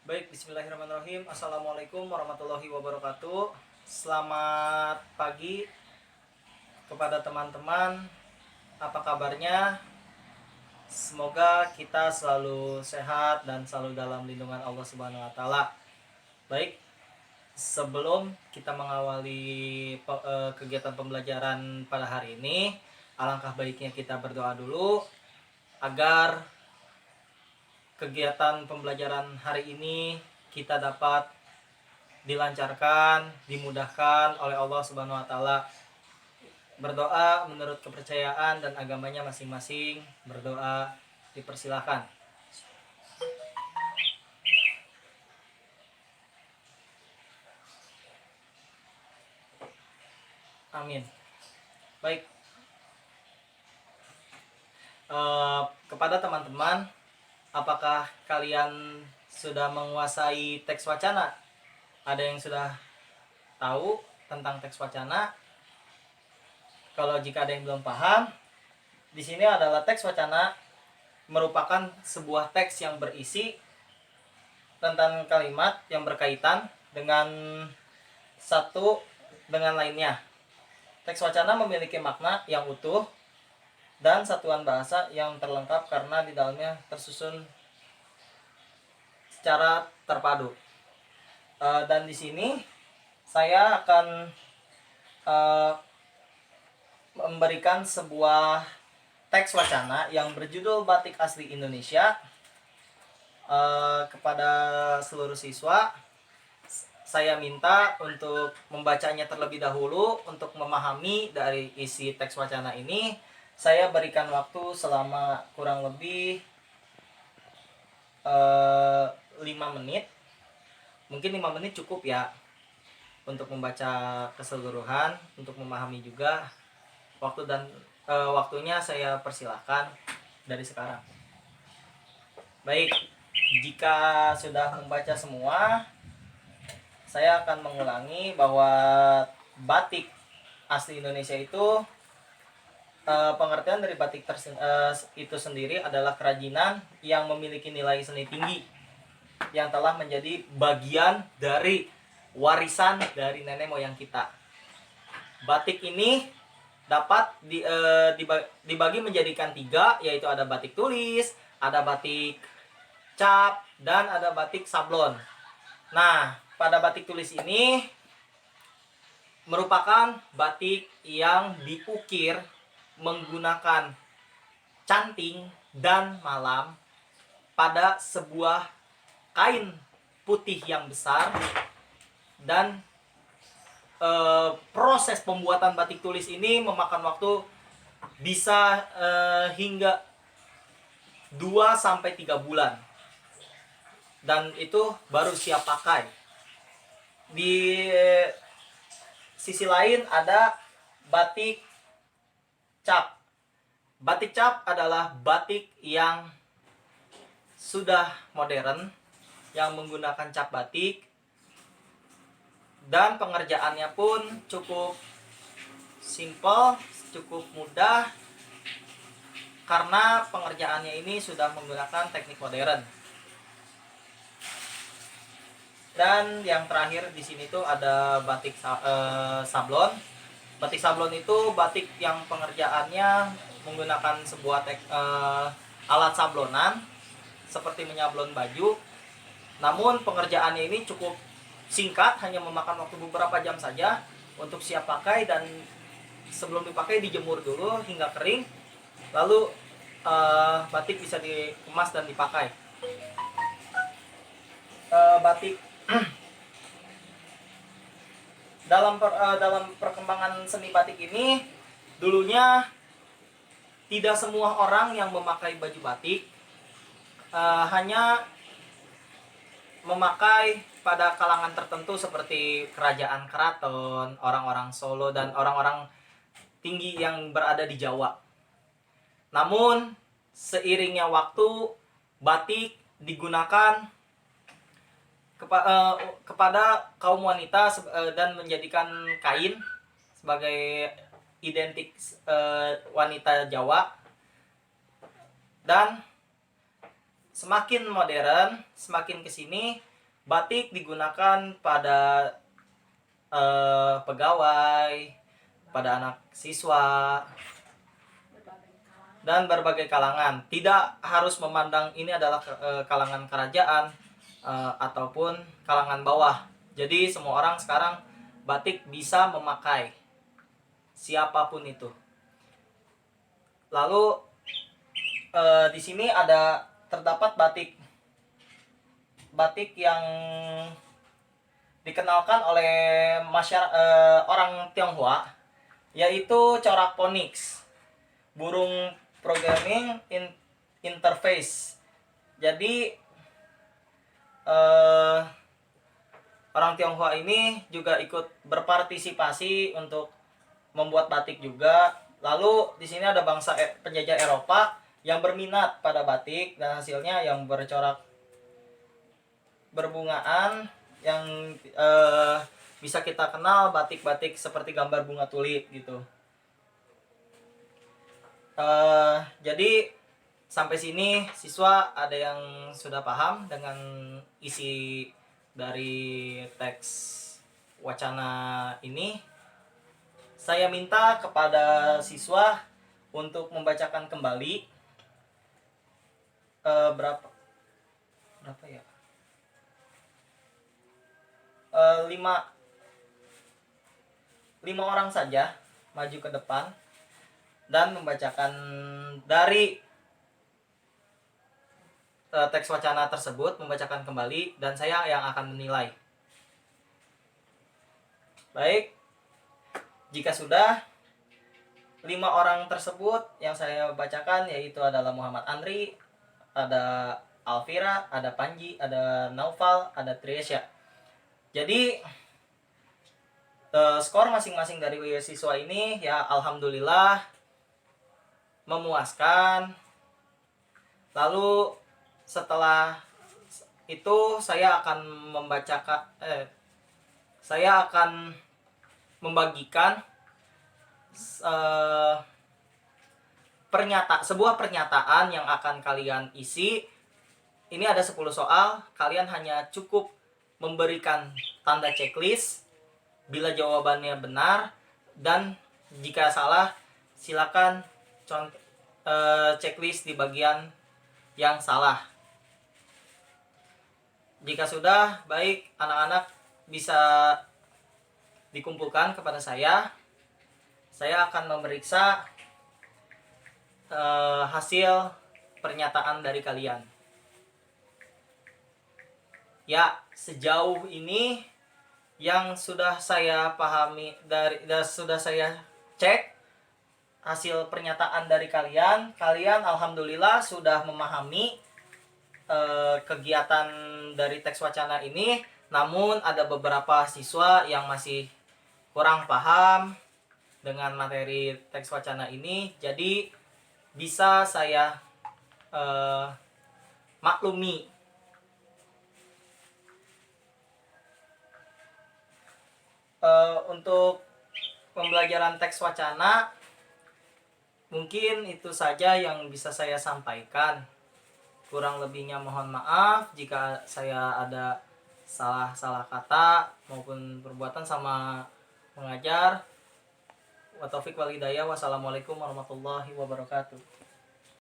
Baik, bismillahirrahmanirrahim. Assalamualaikum warahmatullahi wabarakatuh. Selamat pagi kepada teman-teman. Apa kabarnya? Semoga kita selalu sehat dan selalu dalam lindungan Allah Subhanahu wa taala. Baik, sebelum kita mengawali kegiatan pembelajaran pada hari ini, alangkah baiknya kita berdoa dulu agar kegiatan pembelajaran hari ini kita dapat dilancarkan, dimudahkan oleh Allah Subhanahu wa taala. Berdoa menurut kepercayaan dan agamanya masing-masing. Berdoa dipersilahkan. Amin. Baik. Kepada teman-teman, apakah kalian sudah menguasai teks wacana? Ada yang sudah tahu tentang teks wacana? Kalau jika ada yang belum paham, di sini adalah teks wacana merupakan sebuah teks yang berisi tentang kalimat yang berkaitan dengan satu dengan lainnya. Teks wacana memiliki makna yang utuh dan satuan bahasa yang terlengkap karena di dalamnya tersusun secara terpadu. Dan di sini saya akan memberikan sebuah teks wacana yang berjudul Batik Asli Indonesia kepada seluruh siswa. Saya minta untuk membacanya terlebih dahulu untuk memahami dari isi teks wacana ini. Saya berikan waktu selama kurang lebih 5 menit. Mungkin 5 menit cukup ya untuk membaca keseluruhan, untuk memahami juga. Waktunya saya persilahkan dari sekarang. Baik, jika sudah membaca semua, saya akan mengulangi bahwa batik asli Indonesia itu pengertian dari batik itu sendiri adalah kerajinan yang memiliki nilai seni tinggi yang telah menjadi bagian dari warisan dari nenek moyang kita. Batik ini dapat dibagi menjadikan 3, yaitu ada batik tulis, ada batik cap, dan ada batik sablon. Nah, pada batik tulis ini merupakan batik yang diukir menggunakan canting dan malam pada sebuah kain putih yang besar, dan proses pembuatan batik tulis ini memakan waktu bisa hingga 2-3 bulan, dan itu baru siap pakai. Di sisi lain ada batik cap. Batik cap adalah batik yang sudah modern, yang menggunakan cap batik, dan pengerjaannya pun cukup simple, cukup mudah, karena pengerjaannya ini sudah menggunakan teknik modern. Dan yang terakhir di sini tuh ada batik sablon. Batik sablon itu batik yang pengerjaannya menggunakan sebuah alat sablonan seperti menyablon baju. Namun pengerjaannya ini cukup singkat, hanya memakan waktu beberapa jam saja untuk siap pakai, dan sebelum dipakai dijemur dulu hingga kering, lalu batik bisa dikemas dan dipakai. Batik dalam perkembangan seni batik ini, dulunya tidak semua orang yang memakai baju batik, hanya memakai pada kalangan tertentu seperti kerajaan keraton, orang-orang Solo, dan orang-orang tinggi yang berada di Jawa. Namun seiringnya waktu, batik digunakan kepada kaum wanita dan menjadikan kain sebagai identik wanita Jawa. Dan semakin modern, semakin kesini Batik digunakan pada pegawai, pada anak siswa, dan berbagai kalangan. Tidak harus memandang ini adalah kalangan kerajaan ataupun kalangan bawah. Jadi semua orang sekarang batik bisa memakai, siapapun itu. Lalu di sini terdapat batik yang dikenalkan oleh orang Tionghoa, yaitu corak Phoenix, burung programming interface. Jadi orang Tionghoa ini juga ikut berpartisipasi untuk membuat batik juga. Lalu di sini ada bangsa penjajah Eropa yang berminat pada batik, dan hasilnya yang bercorak berbungaan yang bisa kita kenal batik-batik seperti gambar bunga tulip gitu. Jadi sampai sini siswa ada yang sudah paham dengan isi dari teks wacana ini. Saya minta kepada siswa untuk membacakan kembali berapa ya? 5 orang saja maju ke depan dan membacakan dari teks wacana tersebut, membacakan kembali, dan saya yang akan menilai. Baik, jika sudah, 5 orang tersebut yang saya bacakan yaitu adalah Muhammad Andri, ada Alvira, ada Panji, ada Naufal, ada Triesya. Jadi skor masing-masing dari siswa ini ya alhamdulillah memuaskan. Lalu setelah itu saya akan membagikan sebuah pernyataan yang akan kalian isi. Ini ada 10 soal, kalian hanya cukup memberikan tanda checklist bila jawabannya benar, dan jika salah silakan checklist di bagian yang salah. Jika sudah, baik, anak-anak bisa dikumpulkan kepada saya. Saya akan memeriksa hasil pernyataan dari kalian. Ya, sejauh ini yang sudah saya pahami sudah saya cek hasil pernyataan dari kalian alhamdulillah sudah memahami kegiatan dari teks wacana ini. Namun ada beberapa siswa yang masih kurang paham dengan materi teks wacana ini, jadi bisa saya maklumi. Untuk pembelajaran teks wacana mungkin itu saja yang bisa saya sampaikan. Kurang lebihnya mohon maaf jika saya ada salah kata maupun perbuatan sama mengajar. Wa taufiq wal hidayah. Wassalamualaikum warahmatullahi wabarakatuh.